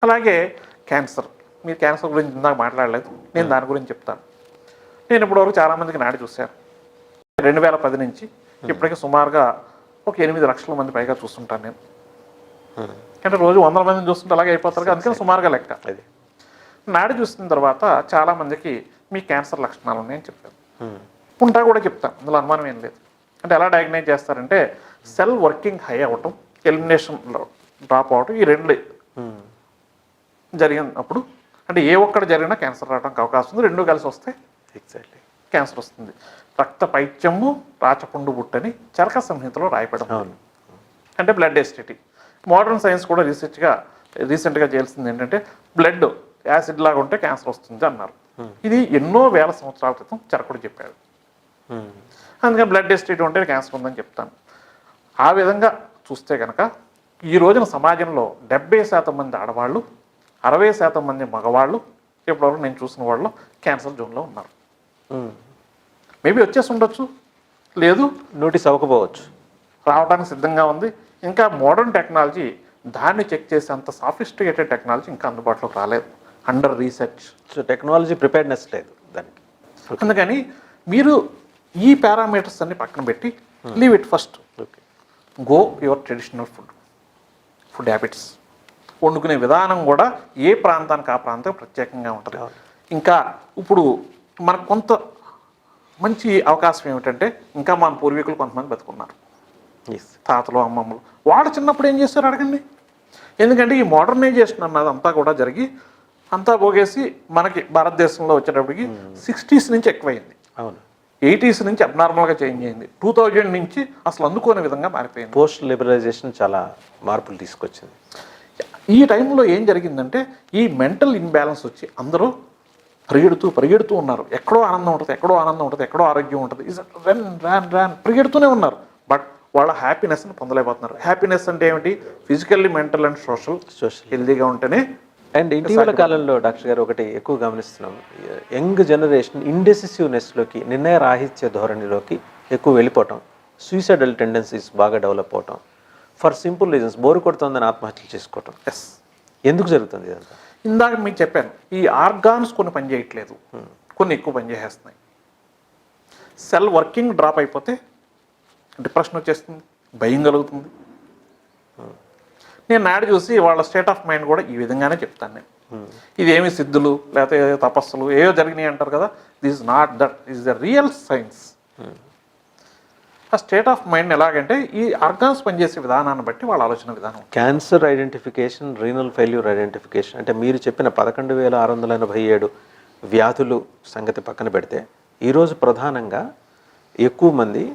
అలాగే క్యాన్సర్. మీరు క్యాన్సర్ గురించి ఇందాక మాట్లాడలేదు. నేను దాని గురించి చెప్తాను. నేను ఇప్పటివరకు చాలామందికి నాడి చూశాను. 2010 నుంచి ఇప్పటికీ సుమారుగా ఒక 8 లక్షల మంది పైగా చూస్తుంటాను నేను. అంటే రోజు 100 మందిని చూస్తుంటే అలాగే అయిపోతారు కదా, అందుకని సుమారుగా లెక్క. అది నాడి చూసిన తర్వాత చాలామందికి మీ క్యాన్సర్ లక్షణాలు ఉన్నాయని చెప్పారు. ఉంటా కూడా చెప్తాను, అందులో అనుమానం ఏం లేదు. అంటే ఎలా డయాగ్నైజ్ చేస్తారంటే సెల్ వర్కింగ్ హై అవ్వటం, ఎలిమినేషన్లో డ్రాప్ అవ్వటం, ఈ రెండు జరిగినప్పుడు అంటే ఏ ఒక్కటి జరిగినా క్యాన్సర్ రావడానికి అవకాశం ఉంది. రెండు కలిసి వస్తే ఎగ్జాక్ట్లీ క్యాన్సర్ వస్తుంది. రక్త పైత్యము రాచపుండు బుట్టని చరక సంహితలో రాయపడం. అంటే బ్లడ్ ఎస్టిటీ. మోడర్న్ సైన్స్ కూడా రీసెంట్గా చేయాల్సింది ఏంటంటే బ్లడ్ యాసిడ్ లాగా ఉంటే క్యాన్సర్ వస్తుంది అన్నారు. ఇది ఎన్నో వేల సంవత్సరాల క్రితం చరకుడు చెప్పాడు. అందుకని బ్లడ్ ఎస్టిటీ ఉంటే క్యాన్సర్ ఉందని చెప్తాను. ఆ విధంగా చూస్తే కనుక ఈ రోజున సమాజంలో 70% మంది ఆడవాళ్ళు, 60% మంది మగవాళ్ళు ఇప్పటివరకు నేను చూసిన వాళ్ళు క్యాన్సర్ జోన్లో ఉన్నారు. మేబీ వచ్చేసి ఉండొచ్చు, లేదు నోటీస్ అవ్వకపోవచ్చు, రావడానికి సిద్ధంగా ఉంది. ఇంకా మోడర్న్ టెక్నాలజీ దాన్ని చెక్ చేసే అంత సాఫిస్టికేటెడ్ టెక్నాలజీ ఇంకా అందుబాటులోకి రాలేదు, under research. So technology preparedness లేదు దానికి. అందుకని మీరు ఈ పారామీటర్స్ అన్ని పక్కన పెట్టి leave it first. Go your traditional food habits. వండుకునే విధానం కూడా ఏ ప్రాంతానికి ఆ ప్రాంతం ప్రత్యేకంగా ఉంటుంది. ఇంకా ఇప్పుడు మనకు కొంత మంచి అవకాశం ఏమిటంటే ఇంకా మన పూర్వీకులు కొంతమంది బతుకున్నారు, తాతలు అమ్మమ్మలు. వాళ్ళు చిన్నప్పుడు ఏం చేస్తారు అడగండి. ఎందుకంటే ఈ మోడర్నైజేషన్ అన్నది అంతా కూడా జరిగి అంతా పోగేసి మనకి భారతదేశంలో వచ్చేటప్పటికి 60s నుంచి ఎక్కువైంది. అవును, 80s నుంచి అబ్నార్మల్గా చేంజ్ అయింది. 2000 నుంచి అసలు అందుకోని విధంగా మారిపోయింది. పోస్ట్ లిబరలైజేషన్ చాలా మార్పులు తీసుకొచ్చింది. ఈ టైంలో ఏం జరిగిందంటే ఈ మెంటల్ ఇన్బ్యాలెన్స్ వచ్చి అందరూ పరిగెడుతూ ఉన్నారు. ఎక్కడో ఆనందం ఉంటుంది, ఎక్కడో ఆరోగ్యం ఉంటుంది. రాన్ పరిగెడుతూనే ఉన్నారు. బట్ వాళ్ళ హ్యాపీనెస్ని పొందలేకపోతున్నారు. హ్యాపీనెస్ అంటే ఏమిటి? ఫిజికల్లీ, మెంటల్ అండ్ సోషల్ హెల్దీగా ఉంటేనే. అండ్ ఇటీవల కాలంలో డాక్టర్ గారు ఒకటి ఎక్కువ గమనిస్తున్నాం, యంగ్ జనరేషన్ ఇండెసిసివ్నెస్లోకి, నిర్ణయ రాహిత్య ధోరణిలోకి ఎక్కువ వెళ్ళిపోవటం, సూసైడల్ టెండెన్సీస్ బాగా డెవలప్ అవటం, ఫర్ సింపుల్ రీజన్స్, బోరు కొడుతుందని ఆత్మహత్యలు చేసుకోవటం. ఎందుకు జరుగుతుంది ఇదంతా? ఇందాక మీకు చెప్పాను, ఈ ఆర్గాన్స్ కొన్ని పని చేయట్లేదు, కొన్ని ఎక్కువ పని చేసేస్తున్నాయి. సెల్ వర్కింగ్ డ్రాప్ అయిపోతే డిప్రెషన్ వచ్చేస్తుంది, భయం కలుగుతుంది. నేను నాడు చూసి వాళ్ళ స్టేట్ ఆఫ్ మైండ్ కూడా ఈ విధంగానే చెప్తాను నేను. ఇదేమి సిద్ధులు లేకపోతే తపస్సులు ఏవో జరిగినాయి అంటారు కదా, this not that, is the real science. ఆ స్టేట్ ఆఫ్ మైండ్ ఎలాగంటే ఈ ఆర్గాన్స్ పనిచేసే విధానాన్ని బట్టి వాళ్ళ ఆలోచన విధానం. Cancer identification, renal failure identification, అంటే మీరు చెప్పిన 11,687 వ్యాధులు సంగతి పక్కన పెడితే ఈరోజు ప్రధానంగా ఎక్కువ మంది,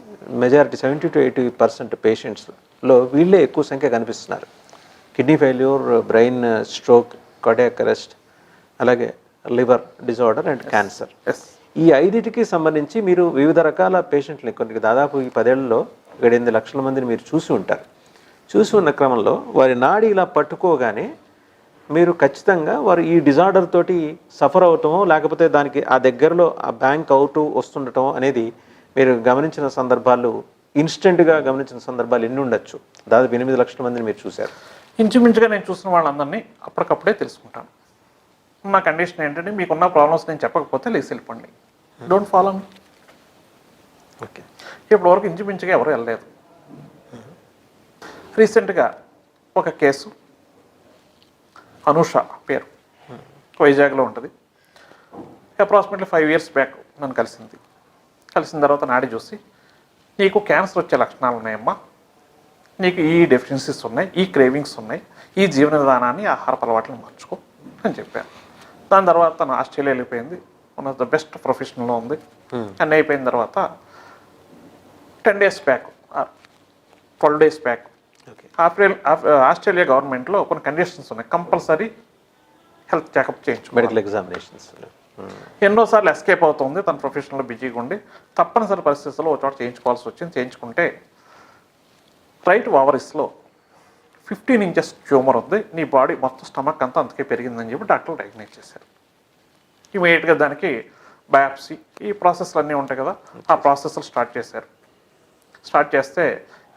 మెజారిటీ 70 to 80% పేషెంట్స్లో వీళ్ళే ఎక్కువ సంఖ్య కనిపిస్తున్నారు. Kidney failure, brain stroke, cardiac arrest, అలాగే లివర్ డిజార్డర్ అండ్ క్యాన్సర్. ఈ 5టికి సంబంధించి మీరు వివిధ రకాల పేషెంట్లని, కొన్ని దాదాపు ఈ 10 ఏళ్లలో 8 లక్షల మందిని మీరు చూసి ఉంటారు. చూసి ఉన్న క్రమంలో వారి నాడి ఇలా పట్టుకోగానే మీరు ఖచ్చితంగా వారు ఈ డిజార్డర్ తోటి సఫర్ అవటమో లేకపోతే దానికి ఆ దగ్గరలో ఆ బ్యాంక్ అవుట్ వస్తుండటం అనేది మీరు గమనించిన సందర్భాలు, ఇన్స్టెంట్గా గమనించిన సందర్భాలు ఎన్ని ఉండొచ్చు? దాదాపు 8 లక్షల మందిని మీరు చూశారు. ఇంచుమించుగా నేను చూసిన వాళ్ళందరినీ అప్పటికప్పుడే తెలుసుకుంటాను. నా కండిషన్ ఏంటంటే మీకున్న ప్రాబ్లమ్స్ నేను చెప్పకపోతే లేసి వెళ్ళిపోండి, డోంట్ ఫాలో మీ. ఓకే, ఇప్పటివరకు ఇంచుమించుగా ఎవరు వెళ్ళలేదు. రీసెంట్గా ఒక కేసు, అనూష పేరు, వైజాగ్లో ఉంటుంది. అప్రాక్సిమేట్లీ 5 years బ్యాక్ నన్ను కలిసిన తర్వాత నాడి చూసి, నీకు క్యాన్సర్ వచ్చే లక్షణాలు ఉన్నాయమ్మా, నీకు ఈ డెఫిషియన్సీస్ ఉన్నాయి, ఈ క్రేవింగ్స్ ఉన్నాయి, ఈ జీవన విధానాన్ని, ఆహారపు అలవాట్లను మార్చుకో అని చెప్పాను. దాని తర్వాత తను ఆస్ట్రేలియా వెళ్ళిపోయింది, వన్ ఆఫ్ ద బెస్ట్ ప్రొఫెషన్లో ఉంది. అన్నీ అయిపోయిన తర్వాత 10 days back, 12 days back Australia గవర్నమెంట్లో కొన్ని కండిషన్స్ ఉన్నాయి, కంపల్సరీ హెల్త్ చెకప్ చేయించు, మెడికల్ ఎగ్జామినేషన్స్. ఎన్నోసార్లు ఎస్కేప్ అవుతుంది, తన ప్రొఫెషన్లో బిజీగా ఉండి తప్పనిసరి పరిస్థితుల్లో ఒక చోట చేయించుకోవాల్సి వచ్చింది. చేయించుకుంటే రైట్ ఓవరీస్లో 15 inches ట్యూమర్ ఉంది, నీ బాడీ మొత్తం స్టమక్ అంతా అందుకే పెరిగిందని చెప్పి డాక్టర్లు డయాగ్నైజ్ చేశారు. ఇమీడియట్గా దానికి బయాప్సీ, ఈ ప్రాసెస్లు అన్నీ ఉంటాయి కదా, ఆ ప్రాసెస్లు స్టార్ట్ చేశారు. స్టార్ట్ చేస్తే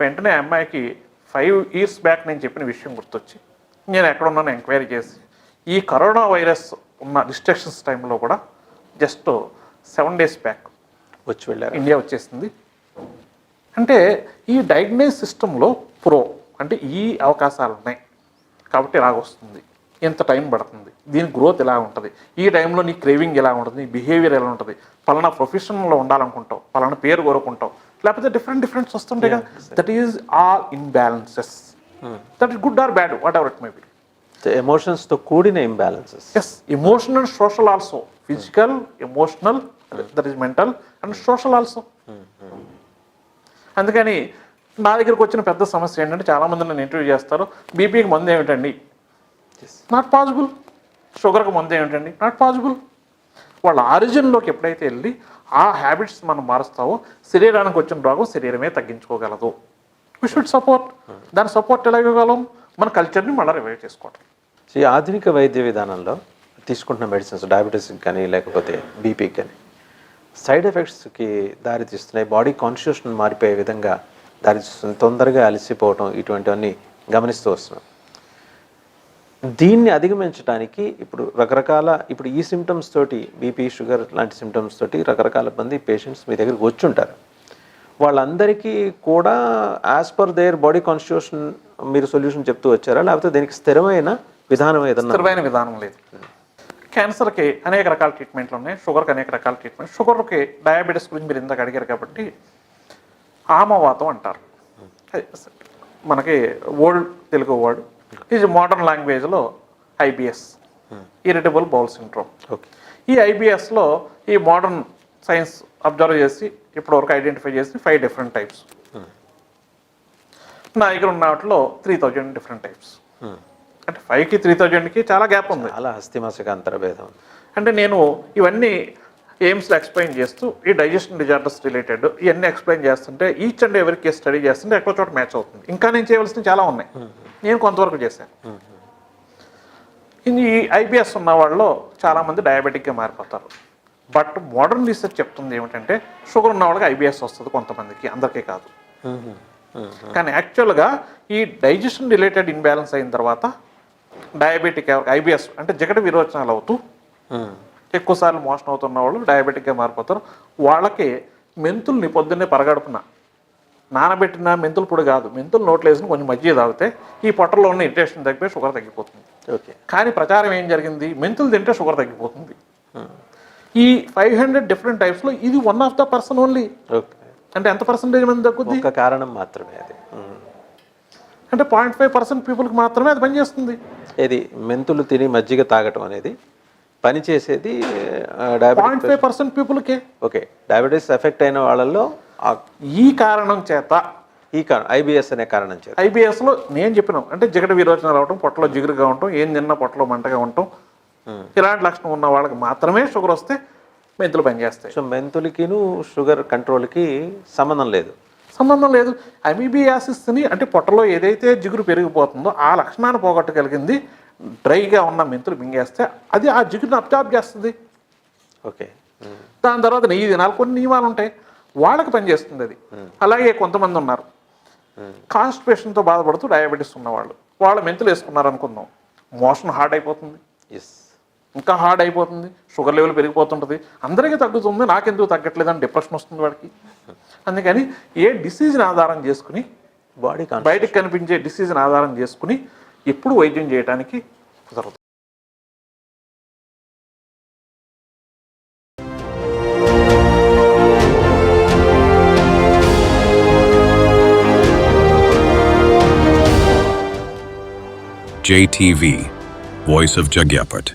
వెంటనే అమ్మాయికి 5 years బ్యాక్ నేను చెప్పిన విషయం గుర్తొచ్చి, నేను ఎక్కడున్నాను ఎంక్వైరీ చేసి ఈ కరోనా వైరస్ ఉన్న రిస్ట్రిక్షన్స్ టైంలో కూడా జస్ట్ 7 days బ్యాక్ వచ్చి వెళ్ళారు. ఇండియా వచ్చేసింది. అంటే ఈ డయాగ్నోస్ సిస్టంలో అంటే ఈ అవకాశాలు ఉన్నాయి కాబట్టి ఇలాగొస్తుంది, ఎంత టైం పడుతుంది, దీని గ్రోత్ ఎలా ఉంటుంది, ఈ టైంలో నీ క్రేవింగ్ ఎలా ఉంటుంది, నీ బిహేవియర్ ఎలా ఉంటుంది, పలానా ప్రొఫెషన్లో ఉండాలనుకుంటావు, పలానా పేరు కోరుకుంటావు, లేకపోతే డిఫరెంట్ వస్తుంటాయి కదా. That is all imbalances. That is good or bad, whatever it may be. ఎమోషన్స్తో కూడిన imbalances. Yes, emotional and social also. Physical, emotional, that is mental and social also. అందుకని నా దగ్గరకు వచ్చిన పెద్ద సమస్య ఏంటంటే, చాలామంది నన్ను ఇంటర్వ్యూ చేస్తారు, బీపీకి మందు ఏమిటండి, నాట్ పాసిబుల్. షుగర్కి మందు ఏమిటండి, నాట్ పాసిబుల్. వాళ్ళ ఆరిజిన్లోకి ఎప్పుడైతే వెళ్ళి ఆ హ్యాబిట్స్ మనం మారుస్తావో శరీరానికి వచ్చిన రోగం శరీరమే తగ్గించుకోగలదు. We should support. దాని సపోర్ట్ ఎలా ఇవ్వగలం? మన కల్చర్ని మళ్ళీ రివైవ్ చేసుకోవటం. ఈ ఆధునిక వైద్య విధానంలో తీసుకుంటున్న మెడిసిన్స్ డయాబెటీస్కి కానీ లేకపోతే బీపీకి కానీ సైడ్ ఎఫెక్ట్స్కి దారితీస్తున్నాయి, బాడీ కాన్షియస్ని మారిపోయే విధంగా దారితీస్తుంది, తొందరగా అలసిపోవటం, ఇటువంటివన్నీ గమనిస్తూ వస్తున్నాం. దీన్ని అధిగమించడానికి ఇప్పుడు ఈ సిమ్టమ్స్ తోటి, బీపీ, షుగర్ లాంటి సిమ్టమ్స్ తోటి రకరకాల మంది పేషెంట్స్ మీ దగ్గరికి వచ్చి ఉంటారు. వాళ్ళందరికీ కూడా as per their body constitution మీరు సొల్యూషన్ చెప్తూ వచ్చారా, లేకపోతే దీనికి స్థిరమైన విధానం ఏదన్నా? స్థిరమైన విధానం లేదు. క్యాన్సర్కి అనేక రకాల ట్రీట్మెంట్లు ఉన్నాయి, షుగర్కి అనేక రకాల ట్రీట్మెంట్. షుగర్కి, డయాబెటీస్ గురించి మీరు ఇందాక అడిగారు కాబట్టి ఆమవాతం అంటారు. మనకి ఓల్డ్ తెలుగు వర్డ్, ఇది మోడర్న్ లాంగ్వేజ్లో IBS, ఇరిటబుల్ బౌల్ సిండ్రోమ్. ఈ IBSలో ఈ మోడర్న్ సైన్స్ అబ్జర్వ్ చేసి ఇప్పటివరకు ఐడెంటిఫై చేసి 5 different types. నా దగ్గర ఉన్న వాటిలో 3000 different types. అంటే 5కి 3000కి చాలా గ్యాప్ ఉంది, చాలా హస్తిమాసిక అంతర్భేదం. అంటే నేను ఇవన్నీ ఎయిమ్స్లో ఎక్స్ప్లెయిన్ చేస్తూ ఈ డైజెషన్ డిజార్డర్స్ రిలేటెడ్ ఇవన్నీ ఎక్స్ప్లెయిన్ చేస్తుంటే ఈచ్ అండ్ ఎవరి కేసు స్టడీ చేస్తుంటే ఎక్కడో చోట మ్యాచ్ అవుతుంది. ఇంకా నేను చేయవలసినవి చాలా ఉన్నాయి, నేను కొంతవరకు చేశాను. ఈ IBS ఉన్న వాళ్ళలో చాలామంది డయాబెటిక్గా మారిపోతారు. బట్ మోడర్న్ రీసెర్చ్ చెప్తుంది ఏమిటంటే, షుగర్ ఉన్న వాళ్ళకి IBS వస్తుంది కొంతమందికి, అందరికీ కాదు. కానీ యాక్చువల్గా ఈ డైజెషన్ రిలేటెడ్ ఇన్బ్యాలెన్స్ అయిన తర్వాత డయాబెటిక్ IBS అంటే జగట విరోచనాలు అవుతూ ఎక్కువసార్లు మోషన్ అవుతున్న వాళ్ళు డయాబెటిక్గా మారిపోతారు. వాళ్ళకి మెంతుల్ని పొద్దున్నే పరగడుపున నానబెట్టిన మెంతుల పొడి కాదు, మెంతులు నోట్లో వేసుకుని కొంచెం మజ్జిగ తాగితే ఈ పొట్టలో ఉన్న ఇరిటేషన్ తగ్గిపోయి షుగర్ తగ్గిపోతుంది. కానీ ప్రచారం ఏం జరిగింది, మెంతులు తింటే షుగర్ తగ్గిపోతుంది. ఈ 500 different typesలో ఇది 1 of the person ఓన్లీ. అంటే ఎంత పర్సెంటేజ్ మంది తగ్గుద్ది? ఒక కారణం మాత్రమే అది. అంటే 0.5% పీపుల్కి మాత్రమే అది పనిచేస్తుంది. ఇది మెంతులు తిని మజ్జిగ తాగటం అనేది పనిచేసేది 0.5% పీపుల్కే. ఓకే, డయాబెటీస్ ఎఫెక్ట్ అయిన వాళ్ళల్లో ఈ కారణం చేత, IBS అనే కారణం చేత, IBSలో నేను చెప్పినాం అంటే జగట విరోచనాలు అవటం, పొట్టలో జిగురుగా ఉండటం, ఏం తిన్నా పొట్టలో మంటగా ఉండటం, ఇలాంటి లక్షణం ఉన్న వాళ్ళకి మాత్రమే షుగర్ వస్తే మెంతులు పనిచేస్తాయి. సో మెంతులకిను షుగర్ కంట్రోల్కి సంబంధం లేదు. అమీబియాసిస్ని అంటే పొట్టలో ఏదైతే జిగురు పెరిగిపోతుందో ఆ లక్షణాన్ని పోగొట్టగలిగింది డ్రైగా ఉన్న మెంతులు మింగేస్తే అది ఆ జిగురుని అబ్జార్బ్ చేస్తుంది. ఓకే, దాని తర్వాత నెయ్యి తినాలి, కొన్ని నియమాలు ఉంటాయి, వాళ్ళకి పనిచేస్తుంది అది. అలాగే కొంతమంది ఉన్నారు కాన్స్టిపేషన్తో బాధపడుతూ డయాబెటీస్ ఉన్నవాళ్ళు, వాళ్ళ మెంతులు వేసుకున్నారు అనుకుందాం, మోషన్ హార్డ్ అయిపోతుంది, ఇంకా హార్డ్ అయిపోతుంది, షుగర్ లెవెల్ పెరిగిపోతుంటుంది, అందరికీ తగ్గుతుంది, నాకెందుకు తగ్గట్లేదు అని డిప్రెషన్ వస్తుంది వాడికి. అందుకని ఏ డిసీజ్ని ఆధారం చేసుకుని, బయటకు కనిపించే డిసీజ్ని ఆధారం చేసుకుని ఎప్పుడు వైద్యం చేయడానికి కుదరదు. JTV, Voice of Jagyapet.